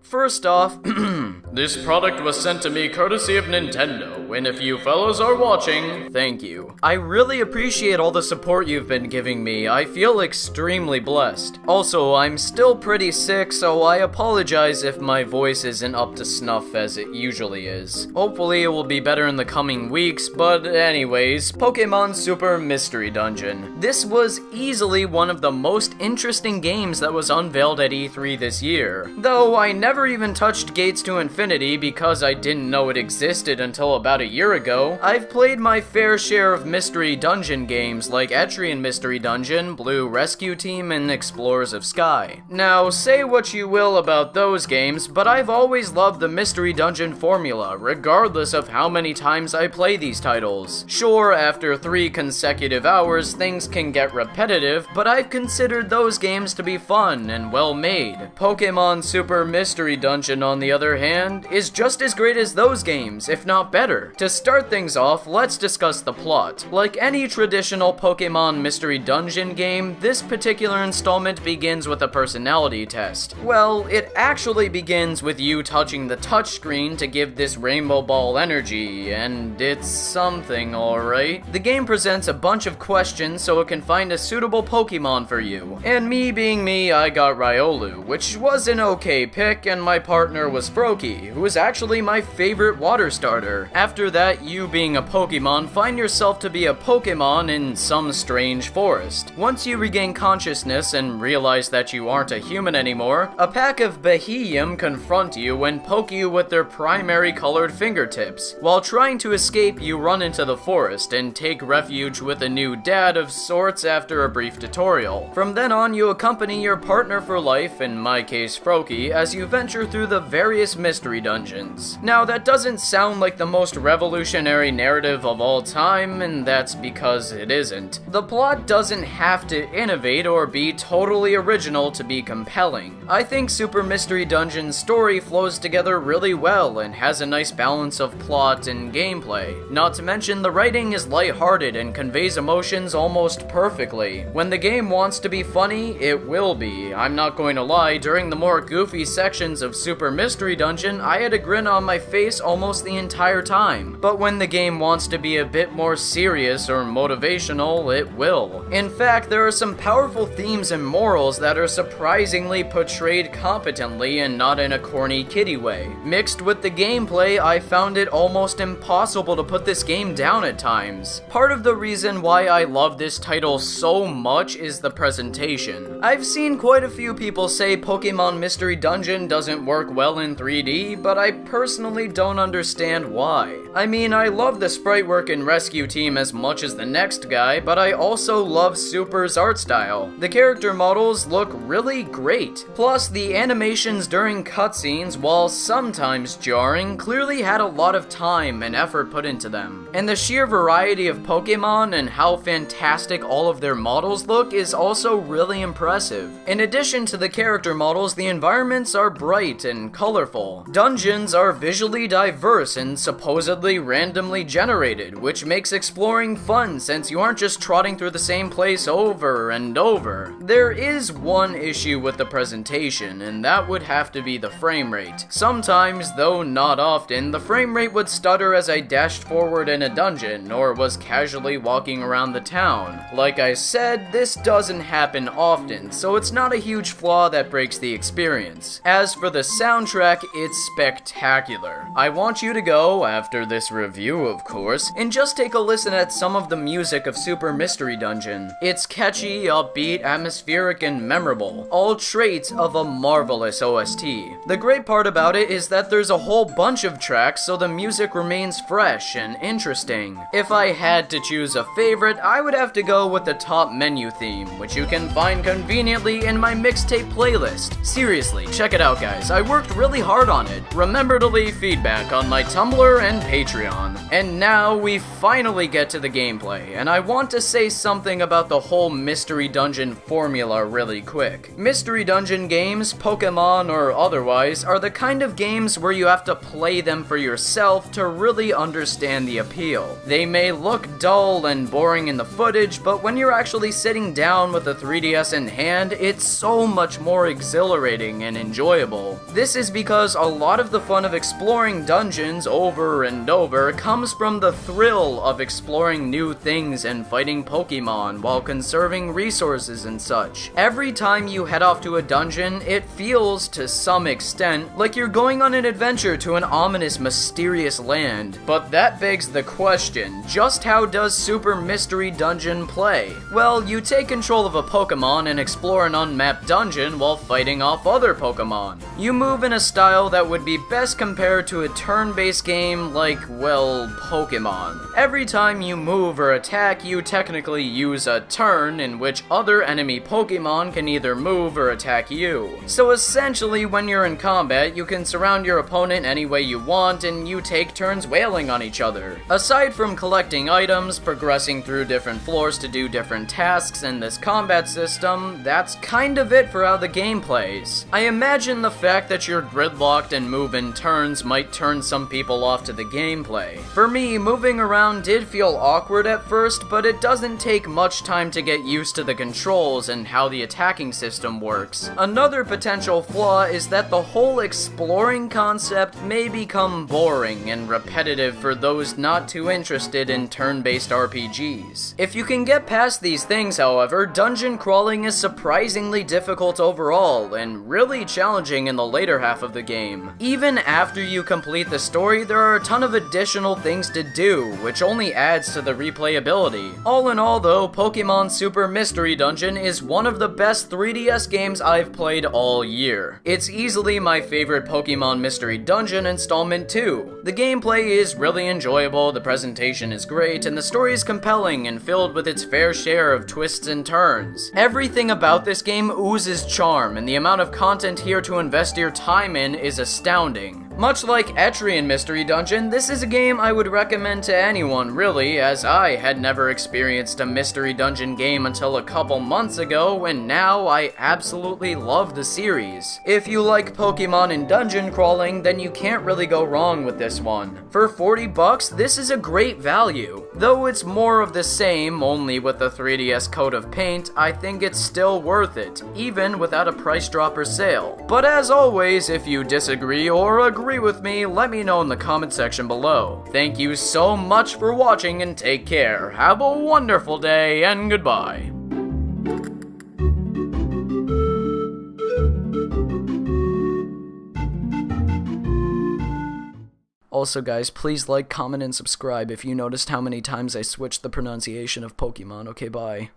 First off, this product was sent to me courtesy of Nintendo, and if you fellows are watching, thank you. I really appreciate all the support you've been giving me. I feel extremely blessed. Also, I'm still pretty sick, so I apologize if my voice isn't up to snuff as it usually is. Hopefully it will be better in the coming weeks, but anyways, Pokémon Super Mystery Dungeon. This was easily one of the most interesting games that was unveiled at E3 this year. Though I never even touched Gates to Infinity because I didn't know it existed until about a year ago, I've played my fair share of Mystery Dungeon games like Etrian Mystery Dungeon, Blue Rescue Team, and Explorers of Sky. Now, say what you will about those games, but I've always loved the Mystery Dungeon formula, regardless of how many times I play these titles. Sure, after 3 consecutive hours, things can get repetitive, but I've considered those games to be fun and well made. Pokémon Super Mystery Dungeon, on the other hand, is just as great as those games, if not better. To start things off, let's discuss the plot. Like any traditional Pokémon Mystery Dungeon game, this particular installment begins with a personality test. Well, it actually begins with you touching the touchscreen to give this rainbow ball energy, and it's something, alright. The game presents a bunch of questions so it can find a suitable Pokémon for you. And me being me, I got Riolu, which was an okay pick, and my partner was Froakie, who is actually my favorite water starter. After that, you being a Pokemon find yourself to be a Pokemon in some strange forest. Once you regain consciousness and realize that you aren't a human anymore, a pack of Beheeyem confront you and poke you with their primary colored fingertips. While trying to escape, you run into the forest and take refuge with a new dad of sorts after a brief tutorial. From then on, you accompany your partner for life, in my case Froakie, as you venture through the various mystery dungeons. Now, that doesn't sound like the most revolutionary narrative of all time, and that's because it isn't. The plot doesn't have to innovate or be totally original to be compelling. I think Super Mystery Dungeon's story flows together really well and has a nice balance of plot and gameplay. Not to mention, the writing is lighthearted and conveys emotions almost perfectly. When the game wants to be funny, it will be. I'm not going to lie, during the more goofy sections of Super Mystery Dungeon, I had a grin on my face almost the entire time. But when the game wants to be a bit more serious or motivational, it will. In fact, there are some powerful themes and morals that are surprisingly portrayed competently and not in a corny kiddie way. Mixed with the gameplay, I found it almost impossible to put this game down at times. Part of the reason why I love this title so much is the presentation. I've seen quite a few people say Pokémon Mystery Dungeon doesn't work well in 3D, but I personally don't understand why. I mean, I love the sprite work in Rescue Team as much as the next guy, but I also love Super's art style. The character models look really great. Plus, the animations during cutscenes, while sometimes jarring, clearly had a lot of time and effort put into them. And the sheer variety of Pokémon and how fantastic all of their models look is also really impressive. In addition to the character models, the environments are bright and colorful. Dungeons are visually diverse and supposedly randomly generated, which makes exploring fun since you aren't just trotting through the same place over and over. There is one issue with the presentation, and that would have to be the frame rate. Sometimes, though not often, the frame rate would stutter as I dashed forward in a dungeon or was casually walking around the town. Like I said, this doesn't happen often, so it's not a huge flaw that breaks the experience. As for the soundtrack, it's spectacular. I want you to go, after this review of course, and just take a listen at some of the music of Super Mystery Dungeon. It's catchy, upbeat, atmospheric, and memorable, all traits of a marvelous OST. The great part about it is that there's a whole bunch of tracks, so the music remains fresh and interesting. If I had to choose a favorite, I would have to go with the top menu theme, which you can find conveniently in my mixtape playlist. Seriously, check it out guys, I worked really hard on it. Remember to leave feedback on my Tumblr and Patreon. And now we finally get to the gameplay, and I want to say something about the whole Mystery Dungeon formula really quick. Mystery Dungeon games, Pokémon or otherwise, are the kind of games where you have to play them for yourself to really understand the appeal. appeal. They may look dull and boring in the footage, but when you're actually sitting down with a 3DS in hand, it's so much more exhilarating and enjoyable. This is because a lot of the fun of exploring dungeons over and over comes from the thrill of exploring new things and fighting Pokémon while conserving resources and such. Every time you head off to a dungeon, it feels, to some extent, like you're going on an adventure to an ominous, mysterious land. But that begs the question, just how does Super Mystery Dungeon play? Well, you take control of a Pokémon and explore an unmapped dungeon while fighting off other Pokémon. You move in a style that would be best compared to a turn-based game like, well, Pokémon. Every time you move or attack, you technically use a turn in which other enemy Pokémon can either move or attack you. So essentially, when you're in combat, you can surround your opponent any way you want, and you take turns wailing on each other. Aside from collecting items, progressing through different floors to do different tasks in this combat system, that's kind of it for how the game plays. I imagine the fact that you're gridlocked and move in turns might turn some people off to the gameplay. For me, moving around did feel awkward at first, but it doesn't take much time to get used to the controls and how the attacking system works. Another potential flaw is that the whole exploring concept may become boring and repetitive for those not too interested in turn-based RPGs. If you can get past these things, however, dungeon crawling is surprisingly difficult overall, and really challenging in the later half of the game. Even after you complete the story, there are a ton of additional things to do, which only adds to the replayability. All in all though, Pokémon Super Mystery Dungeon is one of the best 3DS games I've played all year. It's easily my favorite Pokémon Mystery Dungeon installment too. The gameplay is really enjoyable, the presentation is great, and the story is compelling and filled with its fair share of twists and turns. Everything about this game oozes charm, and the amount of content here to invest your time in is astounding. Much like Etrian Mystery Dungeon, this is a game I would recommend to anyone, really, as I had never experienced a Mystery Dungeon game until a couple months ago, and now I absolutely love the series. If you like Pokemon and dungeon crawling, then you can't really go wrong with this one. For 40 bucks, this is a great value. Though it's more of the same, only with a 3DS coat of paint, I think it's still worth it, even without a price drop or sale. But as always, if you disagree or agree with me, let me know in the comment section below. Thank you so much for watching and take care. Have a wonderful day and goodbye. Also guys, please like, comment, and subscribe if you noticed how many times I switched the pronunciation of Pokemon. Okay, bye.